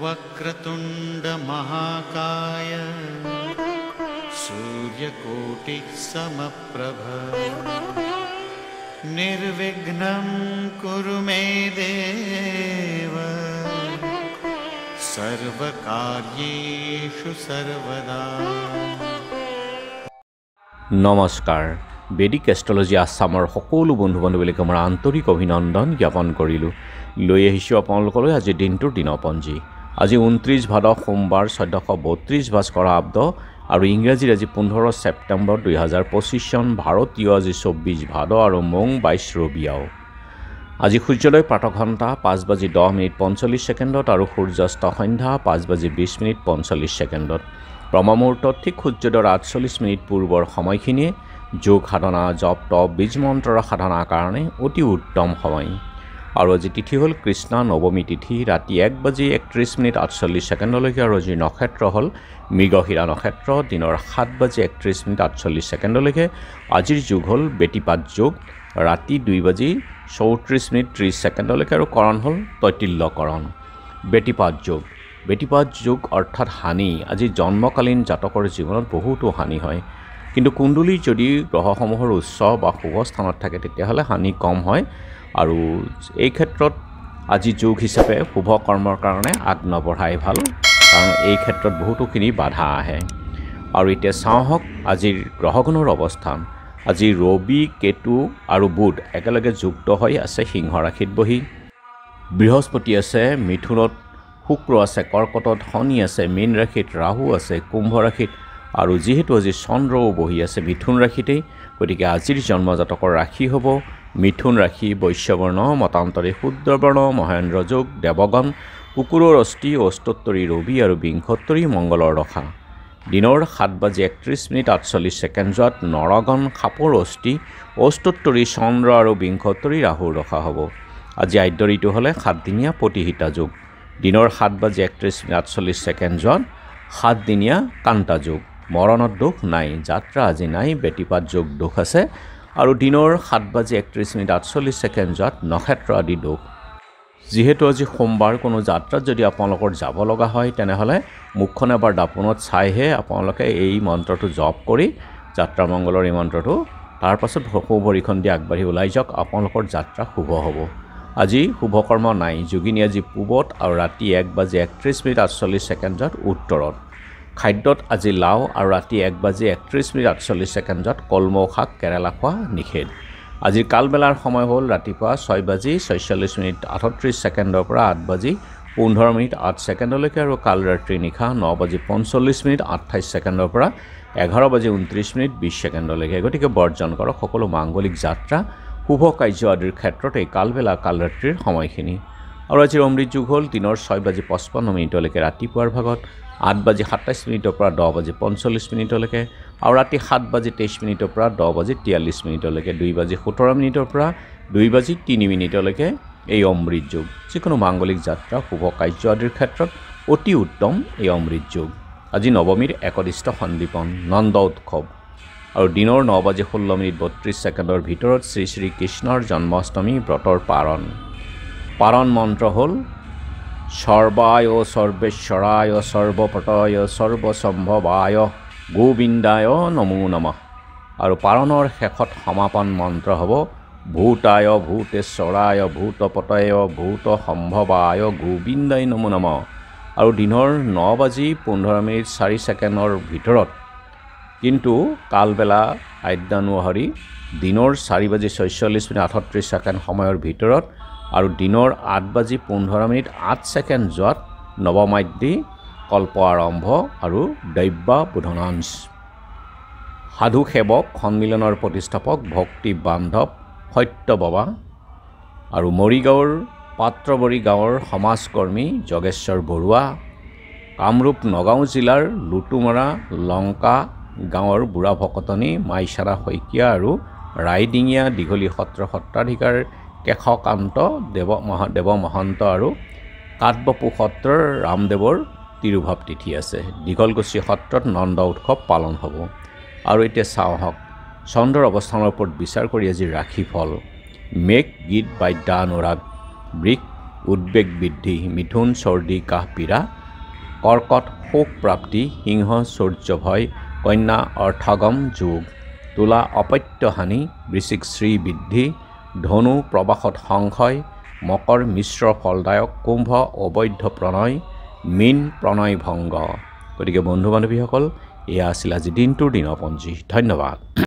वक्रतुंड महाकाय सूर्यकोटि समप्रभ निर्विघ्नं कुरु मे देव सर्वकार्येषु सर्वदा। নমস্কাৰ বেদিক এষ্ট্ৰলজি আসামৰ সকলো বন্ধু বান্ধৱীক মই আন্তৰিক অভিনন্দন জ্ঞাপন কৰিলোঁ। লৈ আহিছোঁ আপোনালোকলৈ আজি দিনটোৰ দিনপঞ্জী। আজি 29 ভাদ সোমবাৰ 1432 ভাস্কৰাব্দ আৰু ইংৰাজীৰ আজি 15 ছেপ্টেম্বৰ 2025 চন, ভাৰতীয় আজি 24 ভাদ আৰু মং 22 ৰবিয়াও। আজি সূৰ্যোদয় প্ৰাতঃঘণ্টা 5:10:45 আৰু সূৰ্যাস্ত সন্ধ্যা 5:20:45। ব্ৰহ্মমুহূৰ্তত ঠিক সূৰ্যোদয়ৰ 48 পূৰ্বৰ সময়খিনিয়ে যোগ সাধনা, জপ তপ, বীজ মন্ত্ৰৰ সাধনাৰ কাৰণে অতি উত্তম সময়। আৰু আজি তিথি হ'ল কৃষ্ণা নৱমী তিথি, ৰাতি 1:41:48 আৰু আজিৰ নক্ষত্ৰ হ'ল মৃগশিৰা নক্ষত্ৰ, দিনৰ 7:31:48। আজিৰ যুগ হ'ল বেটিপাত যোগ, ৰাতি 2:34:30 আৰু কৰণ হ'ল তৈতিল্যকৰণ। বেটিপাত যোগ অৰ্থাৎ হানি। আজি জন্মকালীন জাতকৰ জীৱনত বহুতো হানি হয়, কিন্তু কুণ্ডলী যদি গ্ৰহসমূহৰ উচ্চ বা শুভ স্থানত থাকে তেতিয়াহ'লে হানি কম হয়। আৰু এই ক্ষেত্ৰত আজি যোগ হিচাপে শুভ কৰ্মৰ কাৰণে আগ নবঢ়াই ভাল, কাৰণ এই ক্ষেত্ৰত বহুতোখিনি বাধা আহে। আৰু এতিয়া চাওঁহক আজিৰ গ্ৰহগণৰ অৱস্থান। আজি ৰবি, কেতু আৰু বুধ একেলগে যুক্ত হৈ আছে সিংহ ৰাশিত বহি। বৃহস্পতি আছে মিথুনত, শুক্ৰ আছে কৰ্কটত, শনি আছে মীন ৰাশিত, ৰাহু আছে কুম্ভ ৰাশিত, আৰু যিহেতু আজি চন্দ্ৰও বহি আছে মিথুন ৰাশিতেই, গতিকে আজিৰ জন্মজাতকৰ ৰাশি হ'ব মিথুন ৰাশি, বৈশ্যবৰ্ণ, মতান্তৰে শূদ্ৰবৰ্ণ, মহেন্দ্ৰ যোগ, দেৱগণ, কুকুৰৰ অস্থি, অষ্টোত্তৰী ৰবি আৰু বিংশোত্তৰী মংগলৰ দশা। দিনৰ 7:31:48 নৰগণ, সাপৰ অস্থি, অষ্টোত্তৰী চন্দ্ৰ আৰু বিংশোত্তৰী ৰাহুৰ দশা হ'ব। আজি আদ্য ঋতু হ'লে 7 দিনীয়া প্ৰতিহিতা যোগ। দিনৰ 7:31:48 7 দিনীয়া কান্তা যোগ। মৰণত দোষ নাই, যাত্ৰা আজি নাই, বেটিপাত যোগ দোষ আছে। আৰু দিনৰ 7:31:48 নক্ষত্ৰ আদি দোষ। যিহেতু আজি সোমবাৰ, কোনো যাত্ৰাত যদি আপোনালোকৰ যাব লগা হয় তেনেহ'লে মুখখন এবাৰ দাপোনত চাইহে আপোনালোকে এই মন্ত্ৰটো জপ কৰি যাত্ৰা মংগলৰ এই মন্ত্ৰটো তাৰপাছত ভৰিখন দি আগবাঢ়ি ওলাই যাওক, আপোনালোকৰ যাত্ৰা শুভ হ'ব। আজি শুভকৰ্ম নাই। যোগিনী আজি পূবত আৰু ৰাতি 1:31:48 উত্তৰত। খাদ্যত আজি লাও আৰু ৰাতি 1:31:48 কলমৌ শাক, কেৰেলা খোৱা নিষেধ। আজিৰ কালবেলাৰ সময় হ'ল ৰাতিপুৱা 6:46:38 পৰা 8:15:08 আৰু কাল ৰাত্ৰি নিশা 9:45:28 পৰা 11:29:20। গতিকে বৰ্জন কৰক সকলো মাংগলিক যাত্ৰা, শুভ কাৰ্য আদিৰ ক্ষেত্ৰত এই কালবেলা কালৰাত্ৰিৰ সময়খিনি। আৰু আজিৰ অমৃত যুগ হ'ল দিনৰ 6:55 ৰাতিপুৱাৰ ভাগত, 8:27 পৰা 10:45 আৰু ৰাতি 7:23 পৰা 10:43 2:17 পৰা 2:03 এই অমৃত যুগ। যিকোনো মাংগলিক যাত্ৰা, শুভ কাৰ্য আদিৰ ক্ষেত্ৰত অতি উত্তম এই অমৃত যুগ। আজি নৱমীৰ একদিষ্ট সন্দীপন নন্দ উৎসৱ। আৰু দিনৰ 9:16:32 ভিতৰত শ্ৰী শ্ৰী কৃষ্ণৰ জন্মাষ্টমী ব্ৰতৰ পাৰণ মন্ত্ৰ হ'ল সৰ্বায় সৰ্বেশ্বৰায় সৰ্বপটয় সৰ্বসম্ভৱায় গোবিন্দায় নমো নমঃ। আৰু পাৰণৰ শেষত সমাপন মন্ত্ৰ হ'ব ভূতায় ভূতেশ্বৰায় ভূতপতয় ভূতসম্ভৱায় গোবিন্দায় নমো নমঃ। আৰু দিনৰ 9:15:04 ভিতৰত, কিন্তু কালবেলা আদ্যানুসৰি দিনৰ 4:46:38 সময়ৰ ভিতৰত আৰু দিনৰ 8:15:08 নৱমাদ্যী কল্প আৰম্ভ আৰু দৈব্য বোধনাংশ। সাধু সেৱক সন্মিলনৰ প্ৰতিষ্ঠাপক ভক্তি বান্ধৱ সত্য বাবা আৰু মৰিগাঁৱৰ পাত্ৰবৰী গাঁৱৰ সমাজকৰ্মী যোগেশ্বৰ বৰুৱা, কামৰূপ নগাঁও জিলাৰ লুটুমৰা লংকা গাঁৱৰ বুঢ়া ভকতনী মাইচাৰা শইকীয়া আৰু ৰাইডিঙীয়া দীঘলী সত্ৰ সত্ৰাধিকাৰ কেশকান্ত দেৱ মহন্ত আৰু কাঠবপু সত্ৰৰ ৰামদেৱৰ তিৰুভাৱ তিথি আছে। দীঘলকুছি সত্ৰত নন্দ উৎসৱ পালন হ'ব। আৰু এতিয়া চাওঁ আহক চন্দ্ৰৰ অৱস্থানৰ ওপৰত বিচাৰ কৰি আজিৰ ৰাশিফল। মেঘ গীত বাদ্য অনুৰাগ, বৃষ উদ্বেগ বৃদ্ধি, মিথুন চৰ্দি কাহ পীড়া, কৰ্কট শোক প্ৰাপ্তি, সিংহ সূৰ্য ভয়, কন্যা অৰ্থগম যোগ, তুলা অপত্য হানি, বৃশ্চিক শ্ৰী বৃদ্ধি, ধনু প্ৰবাসত সংশয়, মকৰ মিশ্ৰ ফলদায়ক, কুম্ভ অবৈধ প্ৰণয়, মীন প্ৰণয় ভংগ। গতিকে বন্ধু বান্ধৱীসকল, এয়া আছিল আজি দিনটোৰ দিনপঞ্জী। ধন্যবাদ।